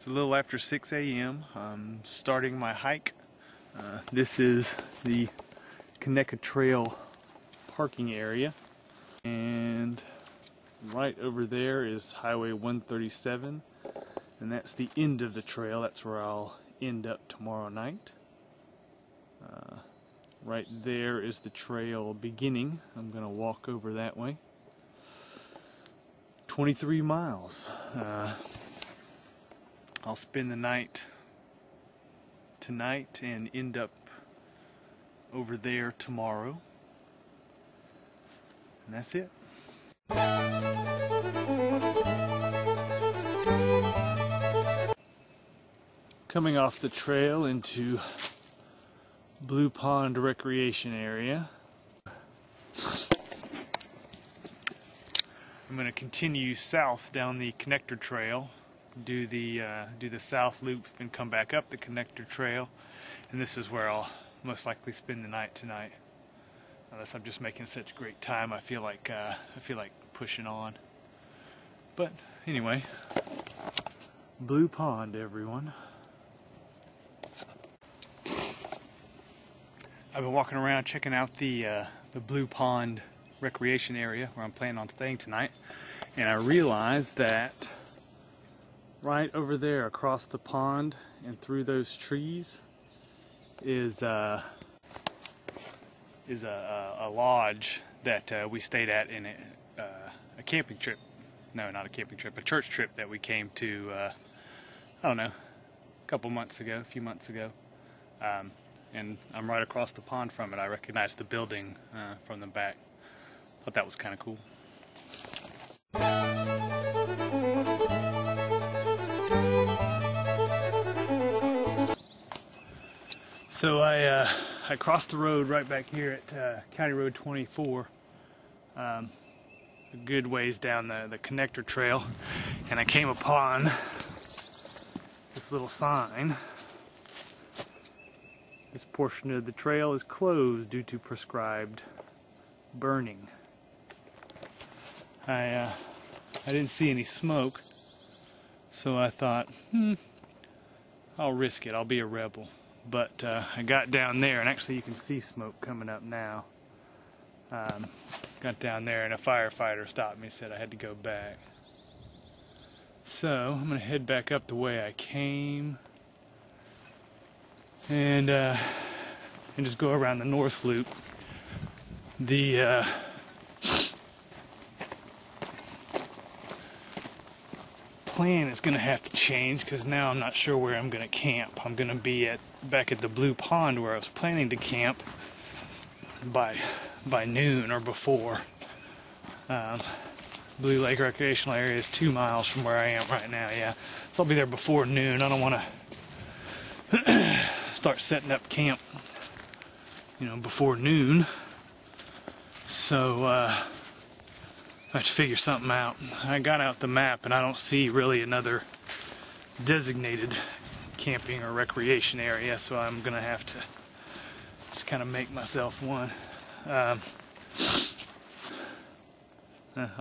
It's a little after 6 a.m. I'm starting my hike. This is the Conecuh Trail parking area, and right over there is Highway 137, and that's the end of the trail. That's where I'll end up tomorrow night. Right there is the trail beginning. I'm gonna walk over that way. 23 miles. I'll spend the night tonight and end up over there tomorrow. And that's it. Coming off the trail into Blue Pond Recreation Area. I'm going to continue south down the Connector Trail, do the south loop, and come back up the Connector Trail, and this is where I'll most likely spend the night tonight. Unless I'm just making such great time, I feel like pushing on. But anyway, Blue Pond, everyone. I've been walking around checking out the Blue Pond Recreation Area where I'm planning on staying tonight, and I realized that right over there across the pond and through those trees is a lodge that we stayed at in a camping trip. No, not a camping trip, a church trip that we came to, I don't know, a few months ago. And I'm right across the pond from it. I recognized the building from the back. Thought that was kind of cool. So I crossed the road right back here at County Road 24, a good ways down the Connector Trail, and I came upon this little sign. This portion of the trail is closed due to prescribed burning. I didn't see any smoke, so I thought, I'll risk it. I'll be a rebel. But I got down there, and actually you can see smoke coming up now. Got down there, and a firefighter stopped me and said I had to go back. So I'm going to head back up the way I came, and just go around the north loop. The plan is going to have to change because now I'm not sure where I'm going to camp. I'm going to be back at the Blue Pond where I was planning to camp by noon or before. Blue Lake Recreational Area is 2 miles from where I am right now. Yeah, so I'll be there before noon. I don't want to start setting up camp, before noon. So I have to figure something out. I got out the map and I don't see really another designated camping or recreation area, so I'm gonna have to just kind of make myself one. I'll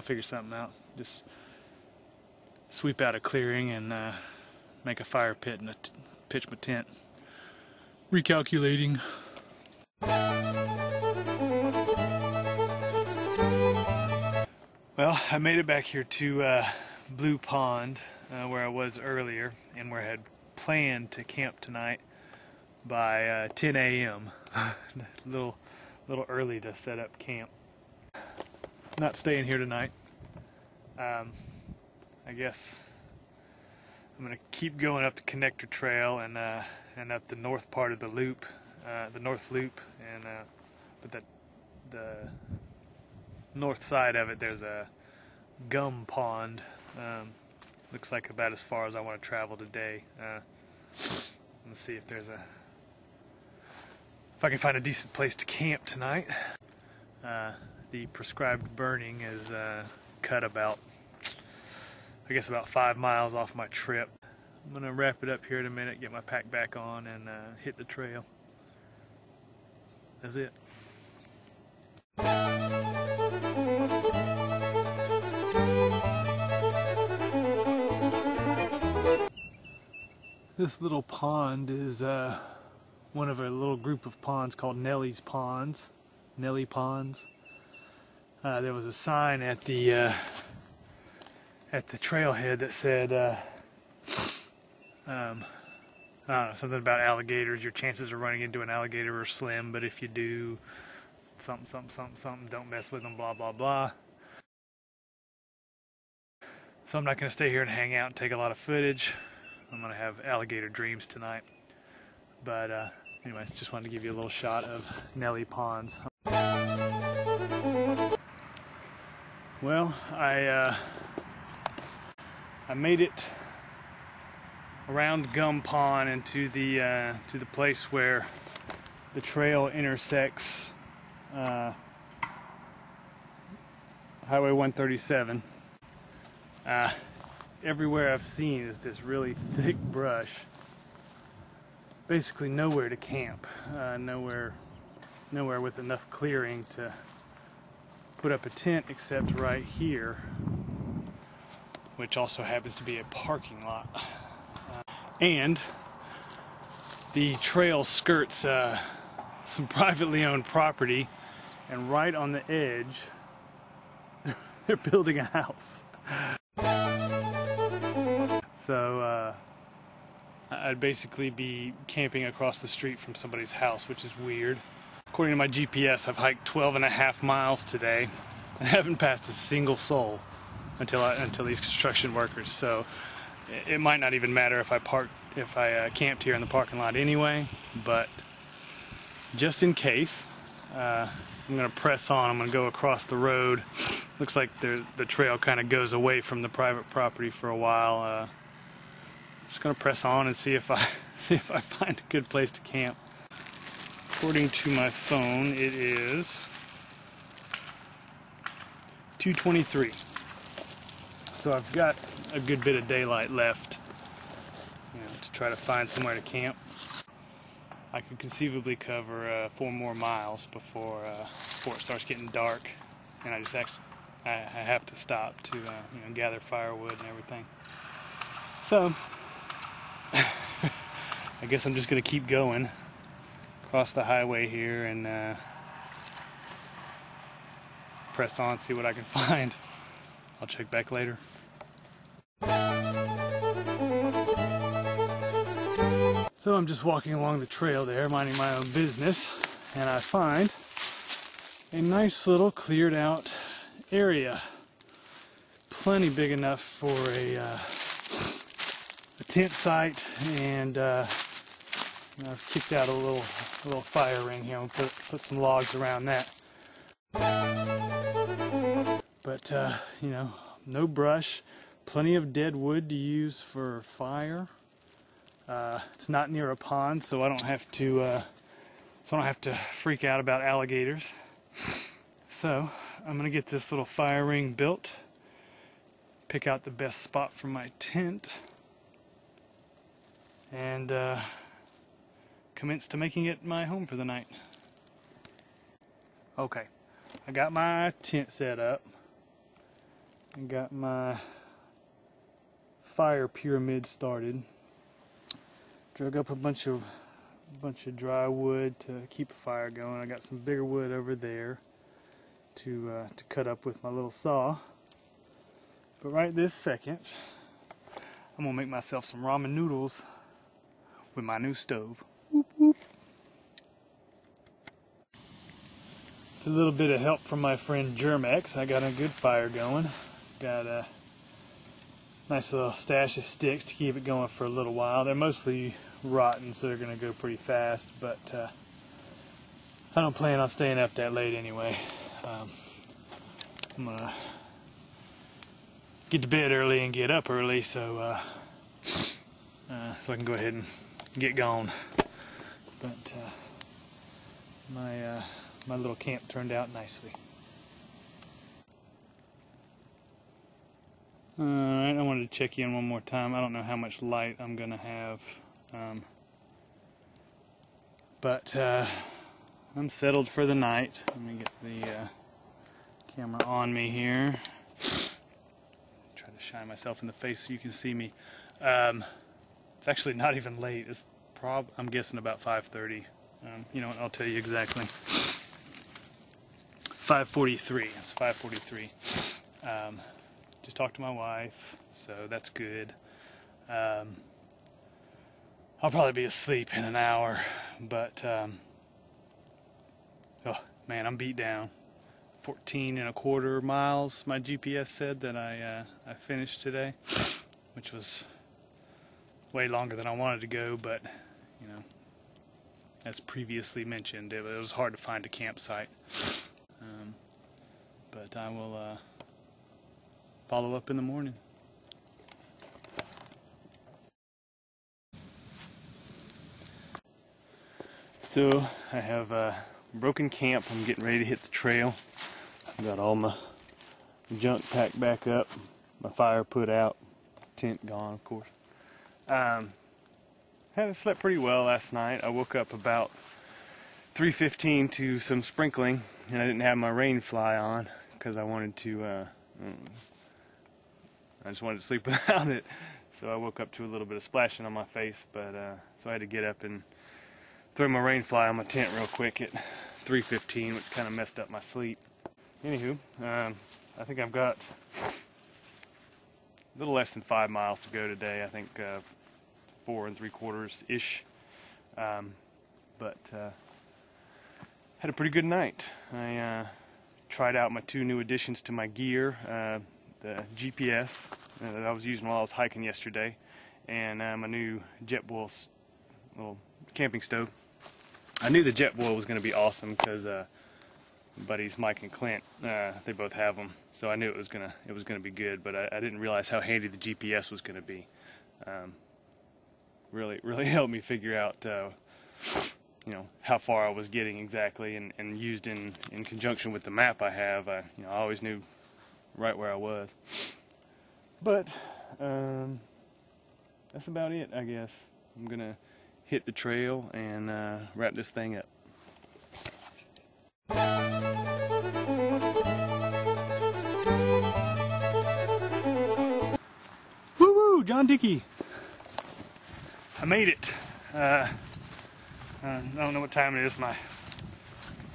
figure something out. Just sweep out a clearing and make a fire pit and pitch my tent. Recalculating. Well, I made it back here to Blue Pond, where I was earlier, and where I had planned to camp tonight by 10 a.m. A little early to set up camp. Not staying here tonight. I guess I'm gonna keep going up the Connector Trail and up the north part of the loop, the north loop, and but the north side of it there's a gum pond. Looks like about as far as I want to travel today. Let's see if I can find a decent place to camp tonight. The prescribed burning is cut about, I guess, about 5 miles off my trip. I'm gonna wrap it up here in a minute, get my pack back on, and hit the trail. That's it. This little pond is one of a little group of ponds called Nelly Ponds. There was a sign at the trailhead that said I don't know, something about alligators. Your chances of running into an alligator are slim, but if you do, something, don't mess with them, blah blah blah. So I'm not going to stay here and hang out and take a lot of footage. I'm going to have alligator dreams tonight. But anyways, just wanted to give you a little shot of Nelly Ponds. Well, I made it around Gum Pond and to the place where the trail intersects Highway 137. Everywhere I've seen is this really thick brush. Basically nowhere to camp, nowhere with enough clearing to put up a tent except right here, which also happens to be a parking lot. And the trail skirts some privately owned property, and right on the edge they're building a house. So I'd basically be camping across the street from somebody's house, which is weird. According to my GPS, I've hiked 12.5 miles today and haven't passed a single soul until these construction workers. So it might not even matter if I camped here in the parking lot anyway, but just in case, I'm going to press on. I'm going to go across the road. Looks like the trail kind of goes away from the private property for a while. Just going to press on and see if I find a good place to camp. According to my phone, it is 2:23. So I've got a good bit of daylight left, to try to find somewhere to camp. I could conceivably cover 4 more miles before it starts getting dark, and I have to stop to gather firewood and everything. So I guess I'm just going to keep going across the highway here and press on, see what I can find. I'll check back later. So I'm just walking along the trail there, minding my own business, and I find a nice little cleared out area. Plenty big enough for a tent site, and I've kicked out a little fire ring here and put some logs around that. But no brush, plenty of dead wood to use for fire. It's not near a pond, so I don't have to freak out about alligators. So I'm gonna get this little fire ring built, pick out the best spot for my tent, and commence to making it my home for the night. Okay, I got my tent set up. I got my fire pyramid started. Drug up a bunch of dry wood to keep a fire going. I got some bigger wood over there to cut up with my little saw. But right this second, I'm gonna make myself some ramen noodles with my new stove. Whoop, whoop. With a little bit of help from my friend Germex, I got a good fire going. Got a nice little stash of sticks to keep it going for a little while. They're mostly rotten, so they're going to go pretty fast, but I don't plan on staying up that late anyway. I'm going to get to bed early and get up early, so I can go ahead and get going. But my little camp turned out nicely. Alright, I wanted to check in one more time. I don't know how much light I'm going to have. But I'm settled for the night. Let me get the camera on me here. Try to shine myself in the face so you can see me. It's actually not even late. It's I'm guessing about 5:30. You know what? I'll tell you exactly. 5:43. It's 5:43. Just talked to my wife, so that's good. I'll probably be asleep in an hour, but oh man, I'm beat down. 14.25 miles. My GPS said that I finished today, which was way longer than I wanted to go, but you know, as previously mentioned, it was hard to find a campsite. But I will follow up in the morning. So I have broken camp. I'm getting ready to hit the trail. I got all my junk packed back up, my fire put out, tent gone, of course. Slept pretty well last night. I woke up about 3:15 to some sprinkling, and I didn't have my rain fly on because I wanted to. I just wanted to sleep without it, so I woke up to a little bit of splashing on my face. But so I had to get up and throw my rain fly on my tent real quick at 3:15, which kind of messed up my sleep. Anywho, I think I've got a little less than 5 miles to go today. I think 4 3/4-ish. But had a pretty good night. I tried out my 2 new additions to my gear, the GPS that I was using while I was hiking yesterday, and my new JetBoil little camping stove. I knew the JetBoil was going to be awesome because buddies Mike and Clint, they both have them, so I knew it was gonna be good. But I didn't realize how handy the GPS was going to be. Really helped me figure out you know, how far I was getting exactly, and used in conjunction with the map I have, I always knew right where I was. But that's about it, I guess. I'm gonna hit the trail and wrap this thing up. Woo woo, John Dickey! I made it. I don't know what time it is. My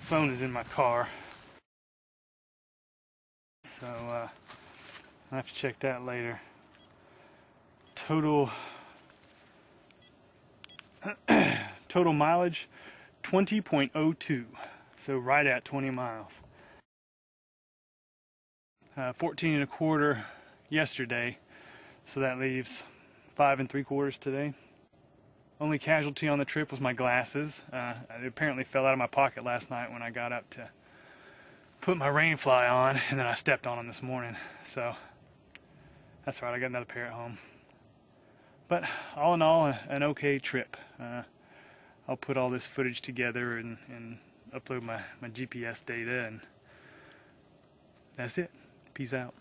phone is in my car, so I'll have to check that later. Total mileage 20.02, so right at 20 miles. 14.25 yesterday, so that leaves 5 3/4 today. Only casualty on the trip was my glasses. It apparently fell out of my pocket last night when I got up to put my rain fly on, and then I stepped on them this morning. So that's right, I got another pair at home. But all in all, an okay trip. I'll put all this footage together and upload my GPS data, and that's it. Peace out.